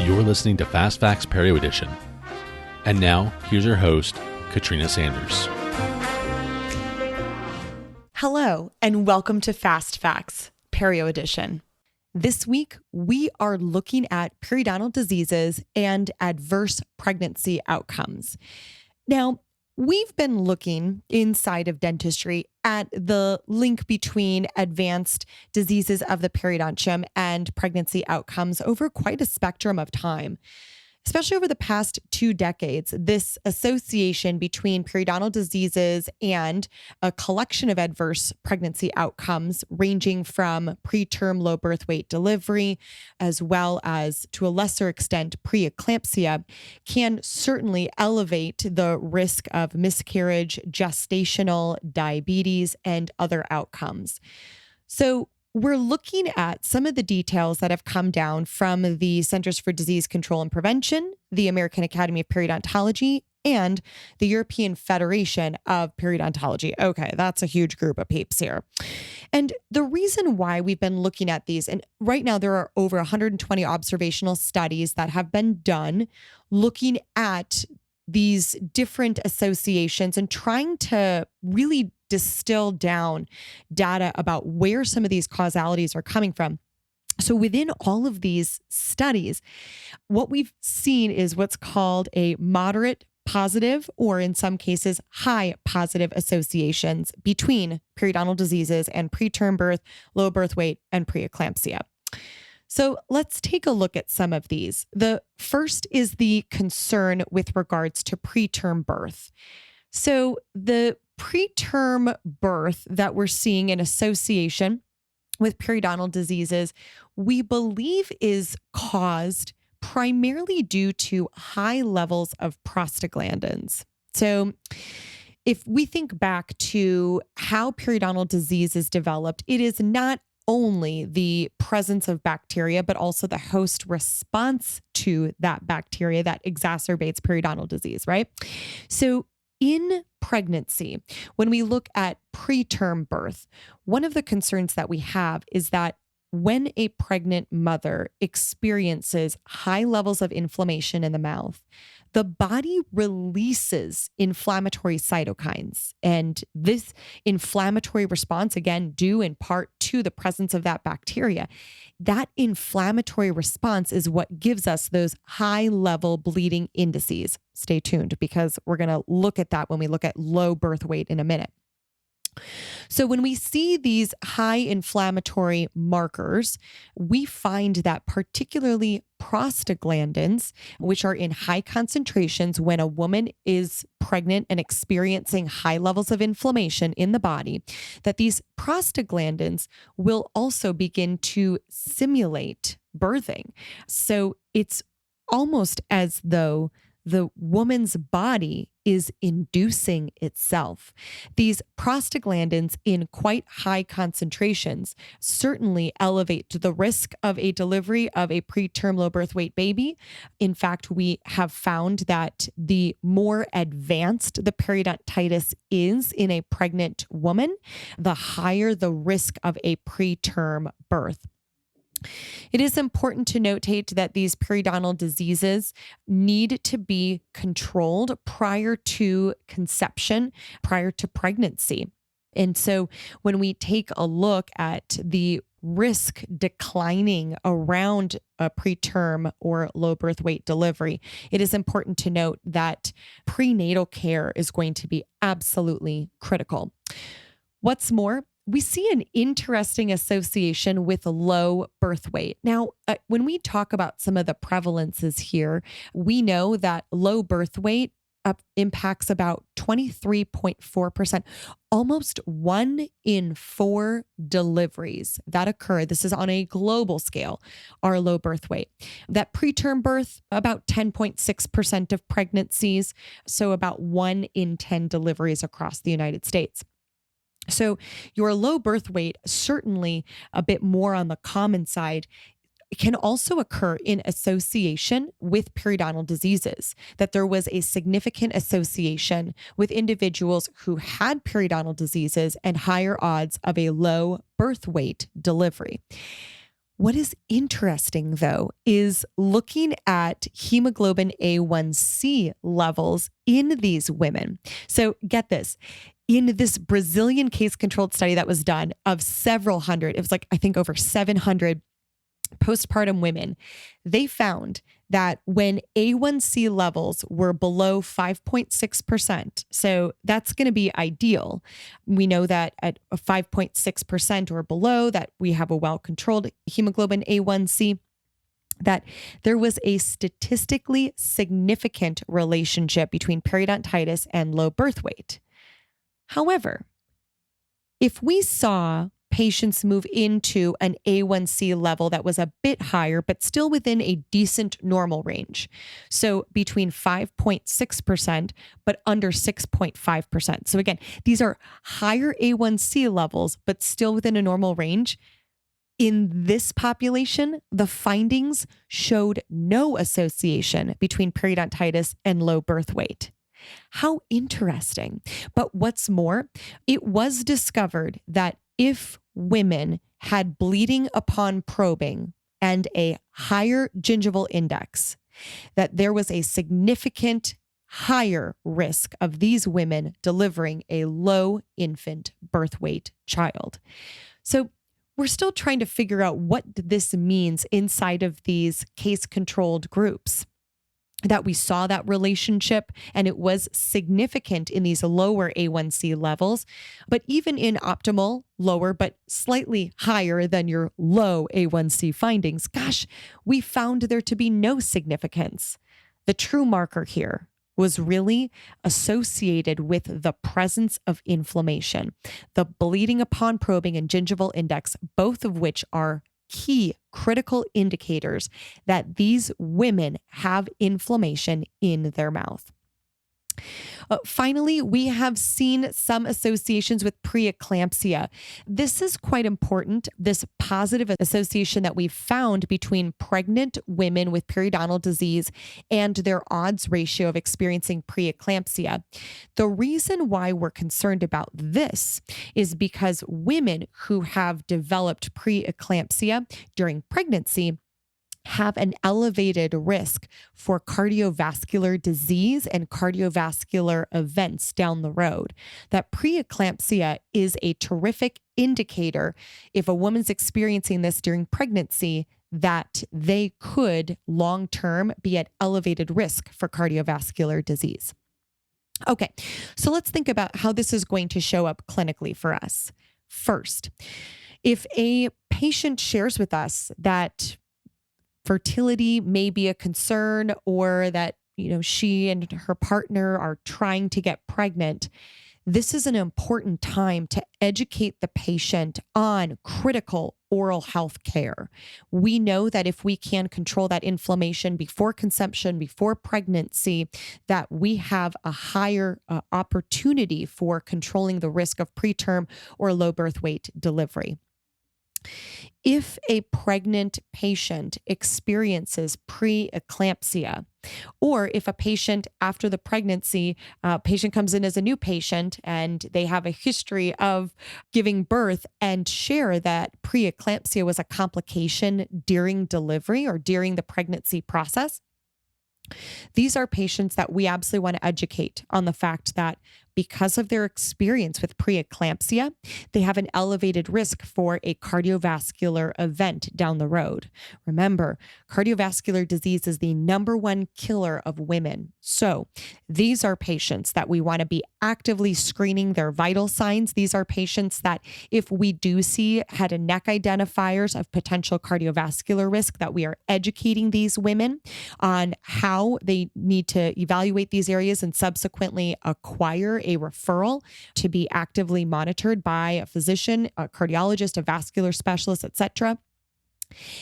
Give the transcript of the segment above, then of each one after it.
You're listening to Fast Facts Perio Edition. And now, here's your host, Katrina Sanders. Hello, and welcome to Fast Facts Perio Edition. This week, we are looking at periodontal diseases and adverse pregnancy outcomes. Now, we've been looking inside of dentistry at the link between advanced diseases of the periodontium and pregnancy outcomes over quite a spectrum of time. Especially over the past 2 decades, this association between periodontal diseases and a collection of adverse pregnancy outcomes ranging from preterm low birth weight delivery, as well as, to a lesser extent, preeclampsia, can certainly elevate the risk of miscarriage, gestational diabetes, and other outcomes. So, we're looking at some of the details that have come down from the Centers for Disease Control and Prevention, the American Academy of Periodontology, and the European Federation of Periodontology. Okay, that's a huge group of peeps here. And the reason why we've been looking at these, and right now there are over 120 observational studies that have been done looking at these different associations and trying to really distill down data about where some of these causalities are coming from. So within all of these studies, what we've seen is what's called a moderate positive, or in some cases, high positive associations between periodontal diseases and preterm birth, low birth weight, and preeclampsia. So let's take a look at some of these. The first is the concern with regards to preterm birth. So the preterm birth that we're seeing in association with periodontal diseases, we believe is caused primarily due to high levels of prostaglandins. So if we think back to how periodontal disease is developed, it is not only the presence of bacteria, but also the host response to that bacteria that exacerbates periodontal disease, right? So in pregnancy, when we look at preterm birth, one of the concerns that we have is that when a pregnant mother experiences high levels of inflammation in the mouth, the body releases inflammatory cytokines. And this inflammatory response, again, due in part to the presence of that bacteria, that inflammatory response is what gives us those high-level bleeding indices. Stay tuned, because we're going to look at that when we look at low birth weight in a minute. So when we see these high inflammatory markers, we find that particularly prostaglandins, which are in high concentrations when a woman is pregnant and experiencing high levels of inflammation in the body, that these prostaglandins will also begin to simulate birthing. So it's almost as though the woman's body is inducing itself. These prostaglandins in quite high concentrations certainly elevate the risk of a delivery of a preterm low birth weight baby. In fact, we have found that the more advanced the periodontitis is in a pregnant woman, the higher the risk of a preterm birth. It is important to notate that these periodontal diseases need to be controlled prior to conception, prior to pregnancy. And so when we take a look at the risk declining around a preterm or low birth weight delivery, it is important to note that prenatal care is going to be absolutely critical. What's more, we see an interesting association with low birth weight. Now, when we talk about some of the prevalences here, we know that low birth weight impacts about 23.4%. Almost 1 in 4 deliveries that occur, this is on a global scale, are low birth weight. That preterm birth, about 10.6% of pregnancies, so about 1 in 10 deliveries across the United States. So your low birth weight, certainly a bit more on the common side, can also occur in association with periodontal diseases, that there was a significant association with individuals who had periodontal diseases and higher odds of a low birth weight delivery. What is interesting, though, is looking at hemoglobin A1C levels in these women. So get this. In this Brazilian case-controlled study that was done of several hundred, it was like, I think over 700 postpartum women, they found that when A1C levels were below 5.6%, so that's going to be ideal. We know that at a 5.6% or below, that we have a well-controlled hemoglobin A1C, that there was a statistically significant relationship between periodontitis and low birth weight. However, if we saw patients move into an A1C level that was a bit higher, but still within a decent normal range. So between 5.6%, but under 6.5%. So again, these are higher A1C levels, but still within a normal range. In this population, the findings showed no association between periodontitis and low birth weight. How interesting. But what's more, it was discovered that if women had bleeding upon probing and a higher gingival index, that there was a significant higher risk of these women delivering a low infant birth weight child. So we're still trying to figure out what this means inside of these case-controlled groups, that we saw that relationship and it was significant in these lower A1C levels, but even in optimal, lower, but slightly higher than your low A1C findings, gosh, we found there to be no significance. The true marker here was really associated with the presence of inflammation, the bleeding upon probing and gingival index, both of which are key critical indicators that these women have inflammation in their mouth. Finally, we have seen some associations with preeclampsia. This is quite important, this positive association that we've found between pregnant women with periodontal disease and their odds ratio of experiencing preeclampsia. The reason why we're concerned about this is because women who have developed preeclampsia during pregnancy have an elevated risk for cardiovascular disease and cardiovascular events down the road. That preeclampsia is a terrific indicator if a woman's experiencing this during pregnancy, that they could long-term be at elevated risk for cardiovascular disease. Okay, so let's think about how this is going to show up clinically for us. First, if a patient shares with us that fertility may be a concern, or that, she and her partner are trying to get pregnant, this is an important time to educate the patient on critical oral health care. We know that if we can control that inflammation before conception, before pregnancy, that we have a higher opportunity for controlling the risk of preterm or low birth weight delivery. If a pregnant patient experiences preeclampsia, or if a patient after the pregnancy, patient comes in as a new patient and they have a history of giving birth and share that preeclampsia was a complication during delivery or during the pregnancy process, these are patients that we absolutely want to educate on the fact that because of their experience with preeclampsia, they have an elevated risk for a cardiovascular event down the road. Remember, cardiovascular disease is the #1 killer of women. So these are patients that we want to be actively screening their vital signs. These are patients that if we do see head and neck identifiers of potential cardiovascular risk, that we are educating these women on how they need to evaluate these areas and subsequently acquire a referral to be actively monitored by a physician, a cardiologist, a vascular specialist, etc.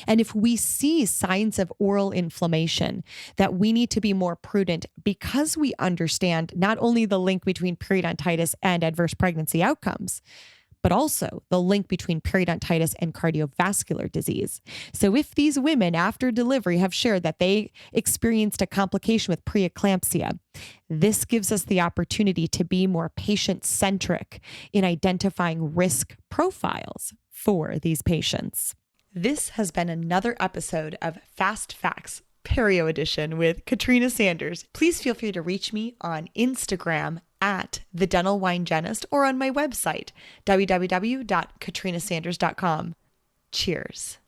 And if we see signs of oral inflammation, that we need to be more prudent because we understand not only the link between periodontitis and adverse pregnancy outcomes, but also the link between periodontitis and cardiovascular disease. So if these women after delivery have shared that they experienced a complication with preeclampsia, this gives us the opportunity to be more patient-centric in identifying risk profiles for these patients. This has been another episode of Fast Facts, Perio Edition with Katrina Sanders. Please feel free to reach me on Instagram at The Dental Wine Genist or on my website, www.katrinasanders.com. Cheers.